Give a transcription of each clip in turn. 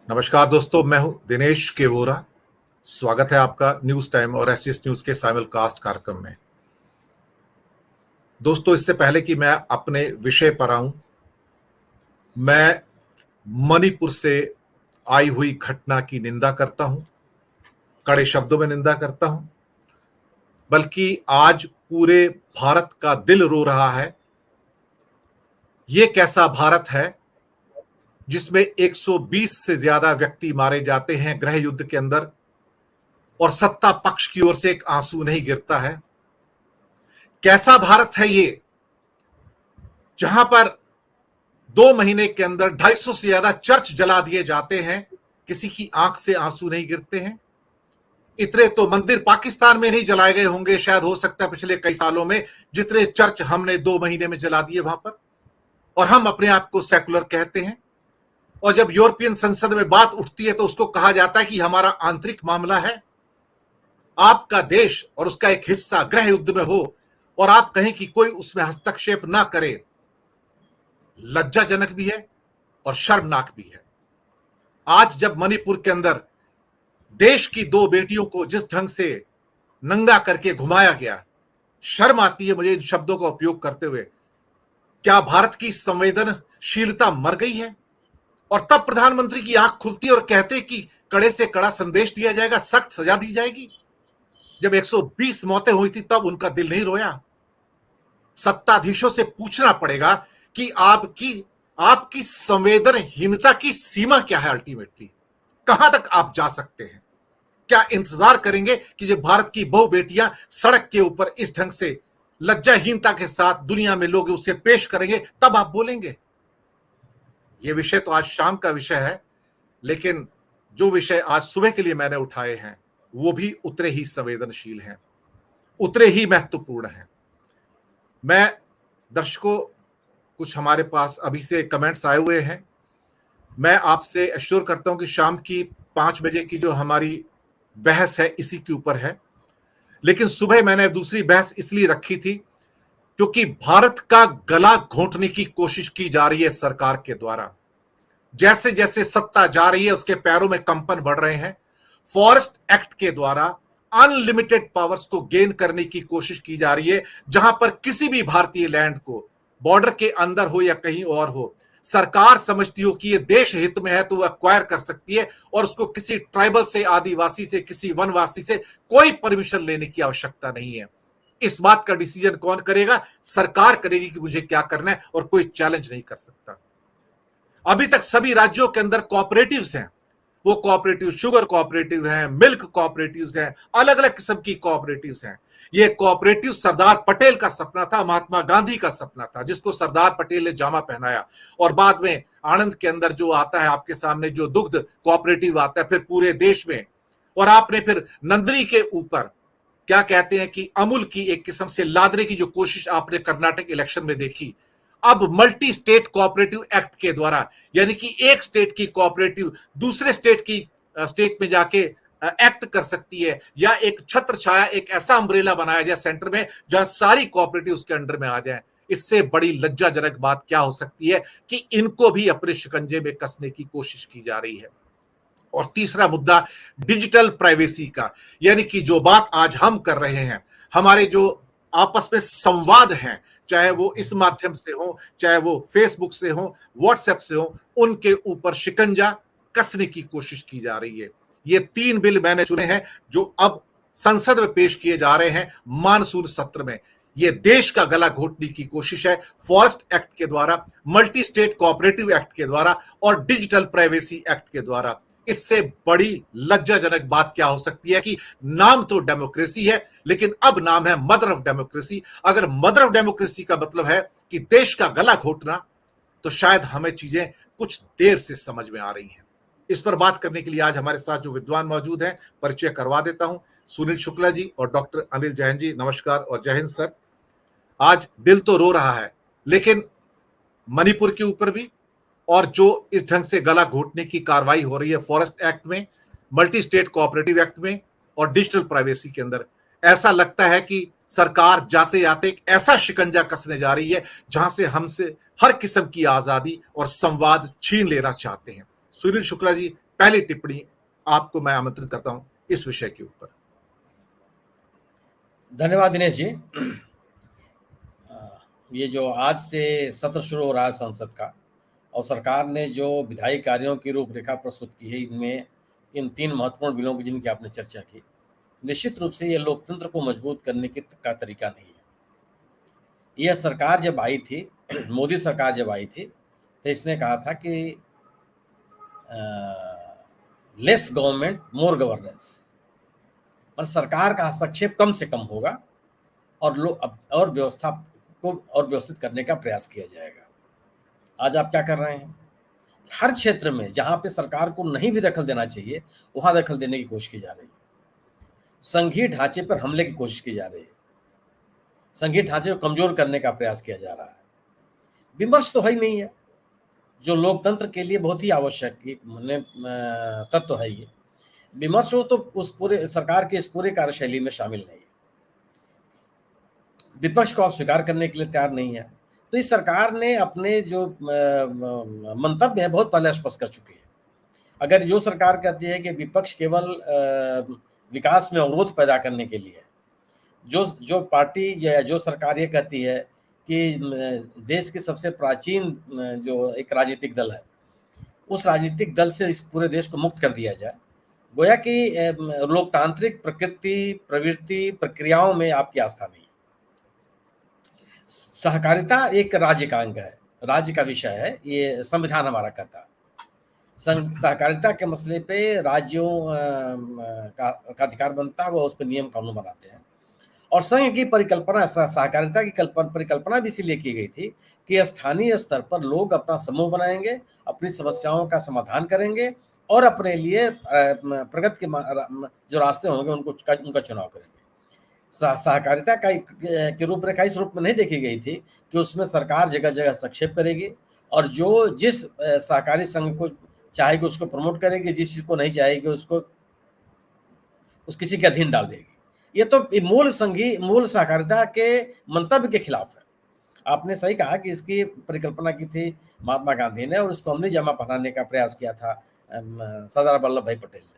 नमस्कार दोस्तों, मैं हूं दिनेश केवोरा। स्वागत है आपका न्यूज टाइम और एसटीएस न्यूज के साइमलकास्ट कार्यक्रम में। दोस्तों, इससे पहले कि मैं अपने विषय पर आऊं, मैं मणिपुर से आई हुई घटना की निंदा करता हूं, कड़े शब्दों में निंदा करता हूं। बल्कि आज पूरे भारत का दिल रो रहा है। ये कैसा भारत है जिसमें 120 से ज्यादा व्यक्ति मारे जाते हैं गृह युद्ध के अंदर और सत्ता पक्ष की ओर से एक आंसू नहीं गिरता है। कैसा भारत है ये जहां पर 2 महीने के अंदर 250 से ज्यादा चर्च जला दिए जाते हैं, किसी की आंख से आंसू नहीं गिरते हैं। इतने तो मंदिर पाकिस्तान में नहीं जलाए गए होंगे, शायद हो सकता है पिछले कई सालों में, जितने चर्च हमने 2 महीने में जला दिए वहां पर। और हम अपने आप को सेकुलर कहते हैं। और जब यूरोपियन संसद में बात उठती है तो उसको कहा जाता है कि हमारा आंतरिक मामला है। आपका देश और उसका एक हिस्सा गृह युद्ध में हो और आप कहें कि कोई उसमें हस्तक्षेप ना करे, लज्जाजनक भी है और शर्मनाक भी है। आज जब मणिपुर के अंदर देश की 2 बेटियों को जिस ढंग से नंगा करके घुमाया गया, शर्म आती है मुझे इन शब्दों का उपयोग करते हुए। क्या भारत की संवेदनशीलता मर गई है? और तब प्रधानमंत्री की आंख खुलती है और कहते कि कड़े से कड़ा संदेश दिया जाएगा, सख्त सजा दी जाएगी। जब 120 मौतें हुई थी तब उनका दिल नहीं रोया। सत्ताधीशों से पूछना पड़ेगा कि आपकी संवेदनहीनता की सीमा क्या है। अल्टीमेटली कहां तक आप जा सकते हैं? क्या इंतजार करेंगे कि जब भारत की बहु बेटियां सड़क के ऊपर इस ढंग से लज्जाहीनता के साथ दुनिया में लोग उसे पेश करेंगे तब आप बोलेंगे? यह विषय तो आज शाम का विषय है, लेकिन जो विषय आज सुबह के लिए मैंने उठाए हैं वो भी उतने ही संवेदनशील हैं, उतने ही महत्वपूर्ण हैं। मैं दर्शकों, कुछ हमारे पास अभी से कमेंट्स आए हुए हैं। मैं आपसे एश्योर करता हूं कि शाम की 5 बजे की जो हमारी बहस है इसी के ऊपर है। लेकिन सुबह मैंने दूसरी बहस इसलिए रखी थी क्योंकि भारत का गला घोंटने की कोशिश की जा रही है सरकार के द्वारा। जैसे जैसे सत्ता जा रही है उसके पैरों में कंपन बढ़ रहे हैं। फॉरेस्ट एक्ट के द्वारा अनलिमिटेड पावर्स को गेन करने की कोशिश की जा रही है, जहां पर किसी भी भारतीय लैंड को, बॉर्डर के अंदर हो या कहीं और हो, सरकार समझती हो कि ये देश हित में है तो वह एक्वायर कर सकती है और उसको किसी ट्राइबल से, आदिवासी से, किसी वनवासी से कोई परमिशन लेने की आवश्यकता नहीं है। इस बात का डिसीजन कौन करेगा? सरकार करेगी कि मुझे क्या करना है, और कोई चैलेंज नहीं कर सकता। अभी तक सभी राज्यों के अंदर कोऑपरेटिव्स हैं। वो कोऑपरेटिव शुगर कोऑपरेटिव हैं, मिल्क कोऑपरेटिव्स हैं, अलग अलग किस्म की कोऑपरेटिव्स हैं। ये कोऑपरेटिव सरदार पटेल का सपना था, महात्मा गांधी का सपना था, जिसको सरदार पटेल ने जामा पहनाया। और बाद में आनंद के अंदर जो आता है आपके सामने, जो दुग्ध कोऑपरेटिव आता है फिर पूरे देश में। और आपने फिर नंदनी के ऊपर क्या कहते हैं कि अमूल की एक किस्म से लादने की जो कोशिश आपने कर्नाटक इलेक्शन में देखी। अब मल्टी स्टेट कोऑपरेटिव एक्ट के द्वारा, यानी कि एक स्टेट की कोऑपरेटिव दूसरे स्टेट में जाके एक्ट कर सकती है, या एक छत्र छाया, एक ऐसा अम्ब्रेला बनाया जाए सेंटर में जहां सारी कोऑपरेटिव उसके अंडर में आ जाए। इससे बड़ी लज्जाजनक बात क्या हो सकती है कि इनको भी अपने शिकंजे में कसने की कोशिश की जा रही है। और तीसरा मुद्दा डिजिटल प्राइवेसी का, यानी कि जो बात आज हम कर रहे हैं, हमारे जो आपस में संवाद हैं, चाहे वो इस माध्यम से हो, चाहे वो फेसबुक से हो, व्हाट्सएप से हो, उनके ऊपर शिकंजा कसने की कोशिश की जा रही है। ये 3 बिल मैंने चुने हैं जो अब संसद में पेश किए जा रहे हैं मानसून सत्र में। ये देश का गला घोटने की कोशिश है फॉरेस्ट एक्ट के द्वारा, मल्टी स्टेट कोऑपरेटिव एक्ट के द्वारा और डिजिटल प्राइवेसी एक्ट के द्वारा। इससे बड़ी लज्जाजनक बात क्या हो सकती है कि नाम तो डेमोक्रेसी है, लेकिन अब नाम है मदर ऑफ डेमोक्रेसी। अगर मदर ऑफ डेमोक्रेसी का मतलब है कि देश का गला घोटना, तो शायद हमें चीजें कुछ देर से समझ में आ रही हैं। इस पर बात करने के लिए आज हमारे साथ जो विद्वान मौजूद हैं, परिचय करवा देता हूं। सुनील शुक्ला जी और डॉक्टर अनिल जैन जी, नमस्कार और जय हिंद सर। आज दिल तो रो रहा है, लेकिन मणिपुर के ऊपर भी, और जो इस ढंग से गला घोटने की कार्रवाई हो रही है फॉरेस्ट एक्ट में, मल्टी स्टेट कोऑपरेटिव एक्ट में और डिजिटल प्राइवेसी के अंदर, ऐसा लगता है कि सरकार जाते जाते एक ऐसा शिकंजा कसने जा रही है जहां से हमसे हर किस्म की आजादी और संवाद छीन लेना चाहते हैं। सुनील शुक्ला जी, पहली टिप्पणी आपको मैं आमंत्रित करता हूं इस विषय के ऊपर। धन्यवाद दिनेश जी। ये जो आज से सत्र शुरू हो रहा है संसद का, और सरकार ने जो विधायी कार्यों की रूपरेखा प्रस्तुत की है, इनमें इन 3 महत्वपूर्ण बिलों की जिनकी आपने चर्चा की, निश्चित रूप से ये लोकतंत्र को मजबूत करने का तरीका नहीं है। यह सरकार जब आई थी, मोदी सरकार जब आई थी, तो इसने कहा था कि लेस गवर्नमेंट मोर गवर्नेंस, और सरकार का हस्तक्षेप कम से कम होगा और व्यवस्था को और व्यवस्थित करने का प्रयास किया जाएगा। आज आप क्या कर रहे हैं? हर क्षेत्र में जहां पे सरकार को नहीं भी दखल देना चाहिए, वहां दखल देने की कोशिश की जा रही है। संघीय ढांचे पर हमले की कोशिश की जा रही है, संघीय ढांचे को कमजोर करने का प्रयास किया जा रहा है। विमर्श तो है ही नहीं है, जो लोकतंत्र के लिए बहुत ही आवश्यक एक तत्व है। ये विमर्श हो तो उस पूरे सरकार के इस पूरे कार्यशैली में शामिल नहीं है। विपक्ष को आप स्वीकार करने के लिए तैयार नहीं है, तो इस सरकार ने अपने जो मंतव्य है बहुत पहले स्पष्ट कर चुकी है। अगर जो सरकार कहती है कि विपक्ष केवल विकास में अवरोध पैदा करने के लिए, जो पार्टी जो सरकार ये कहती है कि देश की सबसे प्राचीन जो एक राजनीतिक दल है, उस राजनीतिक दल से इस पूरे देश को मुक्त कर दिया जाए, गोया कि लोकतांत्रिक प्रवृत्ति प्रक्रियाओं में आपकी आस्था नहीं है। सहकारिता एक राज्य का अंग है, राज्य का विषय है, ये संविधान हमारा कहता है। सहकारिता के मसले पे राज्यों का अधिकार बनता है, वो उस पर नियम कानून बनाते हैं। और संघ की परिकल्पना, सहकारिता की परिकल्पना भी इसीलिए की गई थी कि स्थानीय स्तर पर लोग अपना समूह बनाएंगे, अपनी समस्याओं का समाधान करेंगे और अपने लिए प्रगति के जो रास्ते होंगे उनका चुनाव करेंगे। सहकारिता की रूपरेखा इस रूप में नहीं देखी गई थी कि उसमें सरकार जगह जगह हस्तक्षेप करेगी और जिस सहकारी संघ को चाहेगी उसको प्रमोट करेगी, जिस चीज को नहीं चाहेगी उसको किसी के अधीन डाल देगी। ये तो मूल सहकारिता के मंतव्य के खिलाफ है। आपने सही कहा कि इसकी परिकल्पना की थी महात्मा गांधी ने, और उसको अमली जामा पहनाने का प्रयास किया था सरदार वल्लभ भाई पटेल ने।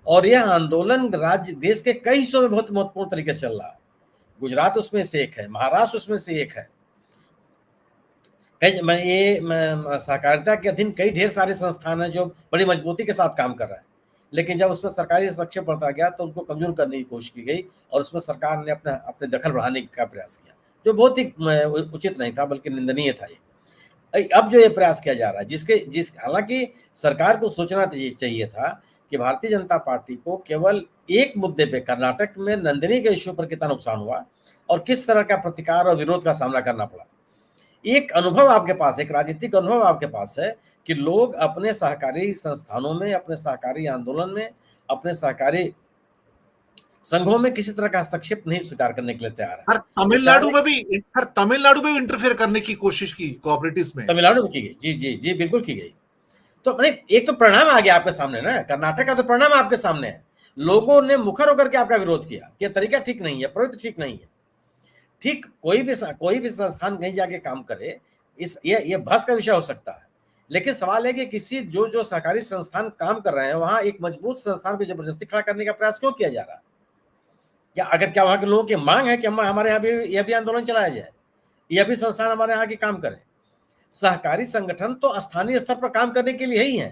और यह आंदोलन देश के कई हिस्सों में बहुत महत्वपूर्ण तरीके से चल रहा है। गुजरात उसमें से एक है, महाराष्ट्र उसमें से एक है। सहकारिता के अधीन कई ढेर सारे संस्थान हैं जो बड़ी मजबूती के साथ काम कर रहे हैं, लेकिन जब उसमें सरकारी हस्तक्षेप बढ़ता गया तो उनको कमजोर करने की कोशिश की गई और उसमें सरकार ने अपने दखल बढ़ाने का प्रयास किया, जो बहुत ही उचित नहीं था, बल्कि निंदनीय था। अब जो ये प्रयास किया जा रहा है, हालांकि सरकार को सोचना चाहिए था कि भारतीय जनता पार्टी को केवल एक मुद्दे पे, कर्नाटक में नंदिनी के इश्यू पर कितना नुकसान हुआ और किस तरह का प्रतिकार और विरोध का सामना करना पड़ा। एक अनुभव आपके पास, एक राजनीतिक अनुभव आपके पास है कि लोग अपने सहकारी संस्थानों में, अपने सहकारी आंदोलन में, अपने सहकारी संघों में किसी तरह का हस्तक्षेप नहीं स्वीकार करने के लिए तैयार है। सर तमिलनाडु में भी इंटरफेयर करने की कोशिश की कोऑपरेटिव्स में, तमिलनाडु में की गई। जी जी जी, बिल्कुल की गई। तो एक तो परिणाम आ गया आपके सामने ना, कर्नाटक का तो परिणाम आपके सामने है। लोगों ने मुखर होकर के आपका विरोध किया कि यह तरीका ठीक नहीं है, प्रवृत्ति ठीक नहीं है। ठीक, कोई भी संस्थान कहीं जाके काम करे, ये बहस का विषय हो सकता है, लेकिन सवाल है कि किसी जो सहकारी संस्थान काम कर रहे हैं, वहां एक मजबूत संस्थान को जबरदस्ती खड़ा करने का प्रयास क्यों किया जा रहा है? क्या वहां के लोगों की मांग है कि हमारे यहाँ भी यह भी आंदोलन चलाया जाए, यह भी संस्थान हमारे यहाँ की काम करें? सहकारी संगठन तो स्थानीय स्तर पर काम करने के लिए ही है,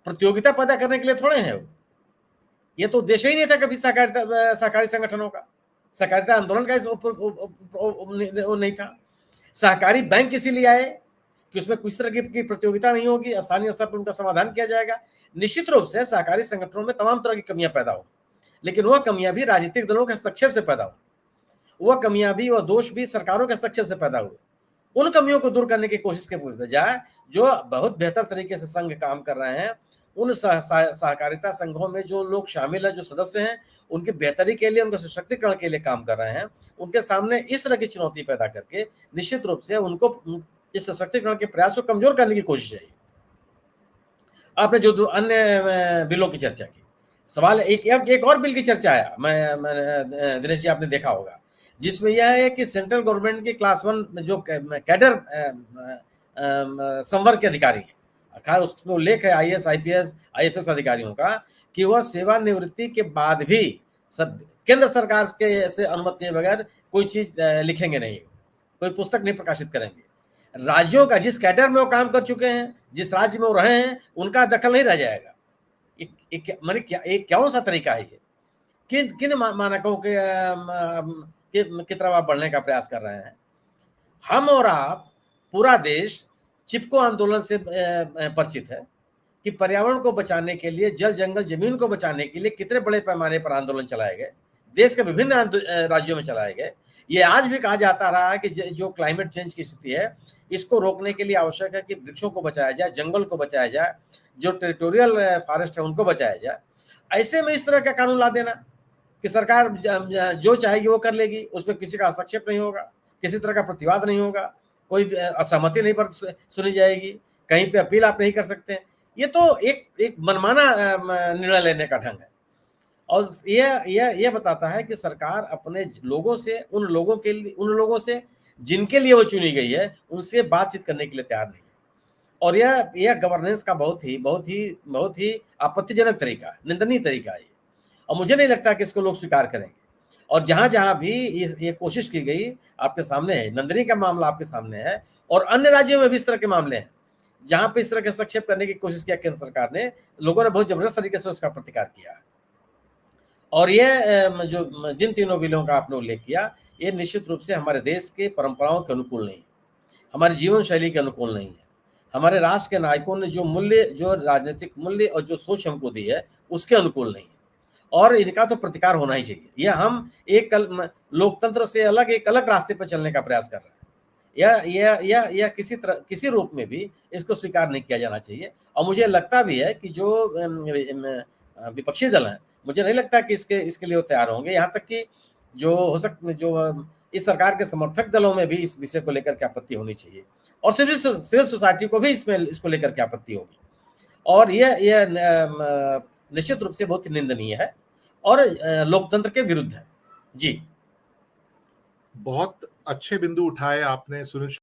प्रतियोगिता पैदा करने के लिए थोड़े हैं वो। ये तो उद्देश्य ही नहीं था कभी सहकारी संगठनों का, सहकारिता आंदोलन का वो नहीं था। सहकारी बैंक इसीलिए आए कि उसमें किस तरह की प्रतियोगिता नहीं होगी, स्थानीय स्तर पर उनका समाधान किया जाएगा। निश्चित रूप से सहकारी संगठनों में तमाम तरह की कमियां पैदा हो, लेकिन वह कमियां भी राजनीतिक दलों के हस्तक्षेप से पैदा हो, वह कमियां भी, वह दोष भी सरकारों के हस्तक्षेप से पैदा हुए। उन कमियों को दूर करने की कोशिश के बजाय जो बहुत बेहतर तरीके से संघ काम कर रहे हैं, उन सहकारिता संघों में जो लोग शामिल है, जो सदस्य हैं, उनकी बेहतरी के लिए, उनके सशक्तिकरण के लिए काम कर रहे हैं, उनके सामने इस तरह की चुनौती पैदा करके निश्चित रूप से उनको इस सशक्तिकरण के प्रयास को कमजोर करने की कोशिश है। आपने जो अन्य बिलों की चर्चा की, सवाल एक और बिल की चर्चा आया, मैं दिनेश जी आपने देखा होगा, जिसमें यह है कि सेंट्रल गवर्नमेंट के क्लास 1 जो कैडर संवर्ग के अधिकारी हैं, खास उसमें उल्लेख है आईएएस, आईपीएस, आईएफएस अधिकारियों का कि वह सेवानिवृत्ति के बाद भी सब केंद्र सरकार के से अनुमति के बगैर कोई चीज लिखेंगे नहीं, कोई पुस्तक नहीं प्रकाशित करेंगे। राज्यों का जिस कैडर में वो काम कर चुके हैं, जिस राज्य में वो रहे हैं, उनका दखल नहीं रह जाएगा। माने क्या सा तरीका है ये? किन किन मानकों की तरफ आप बढ़ने का प्रयास कर रहे हैं? हम और आप, पूरा देश चिपको आंदोलन से परिचित है कि पर्यावरण को बचाने के लिए, जल जंगल जमीन को बचाने के लिए कितने बड़े पैमाने पर आंदोलन चलाए गए, देश के विभिन्न राज्यों में चलाए गए। ये आज भी कहा जाता रहा है कि जो क्लाइमेट चेंज की स्थिति है, इसको रोकने के लिए आवश्यक है कि वृक्षों को बचाया जाए, जंगल को बचाया जाए, जो टेरिटोरियल फॉरेस्ट है उनको बचाया जाए। ऐसे में इस तरह का कानून ला देना कि सरकार जो चाहेगी वो कर लेगी, उसमें किसी का हस्तक्षेप नहीं होगा, किसी तरह का प्रतिवाद नहीं होगा, कोई असहमति नहीं पर सुनी जाएगी, कहीं पे अपील आप नहीं कर सकते। ये तो एक मनमाना निर्णय लेने का ढंग है, और यह बताता है कि सरकार अपने लोगों से, उन लोगों से जिनके लिए वो चुनी गई है, उनसे बातचीत करने के लिए तैयार नहीं है। और यह गवर्नेंस का बहुत ही आपत्तिजनक तरीका है, निंदनीय तरीका है, और मुझे नहीं लगता कि इसको लोग स्वीकार करेंगे। और जहां भी ये कोशिश की गई, आपके सामने है, नंदनी का मामला आपके सामने है, और अन्य राज्यों में भी इस तरह के मामले हैं जहां पे इस तरह के हस्तक्षेप करने की कोशिश किया केंद्र सरकार ने, लोगों ने बहुत जबरदस्त तरीके से उसका प्रतिकार किया है। और ये जो जिन तीनों बिलों का आपने उल्लेख किया, ये निश्चित रूप से हमारे देश के परंपराओं के अनुकूल नहीं है, हमारी जीवन शैली के अनुकूल नहीं है। हमारे राष्ट्र के नायकों ने जो मूल्य, जो राजनीतिक मूल्य और जो सोच हमको दी है, उसके अनुकूल नहीं है, और इनका तो प्रतिकार होना ही चाहिए। यह हम एक लोकतंत्र से अलग एक अलग रास्ते पर चलने का प्रयास कर रहे हैं। यह किसी रूप में भी इसको स्वीकार नहीं किया जाना चाहिए। और मुझे लगता भी है कि जो विपक्षी दल हैं, मुझे नहीं लगता कि इसके लिए वो तैयार होंगे। यहाँ तक कि जो इस सरकार के समर्थक दलों में भी इस विषय को लेकर के आपत्ति होनी चाहिए, और सिविल सोसाइटी को भी इसको लेकर के आपत्ति होगी। और यह निश्चित रूप से बहुत ही निंदनीय है और लोकतंत्र के विरुद्ध है। जी, बहुत अच्छे बिंदु उठाए आपने सुनील।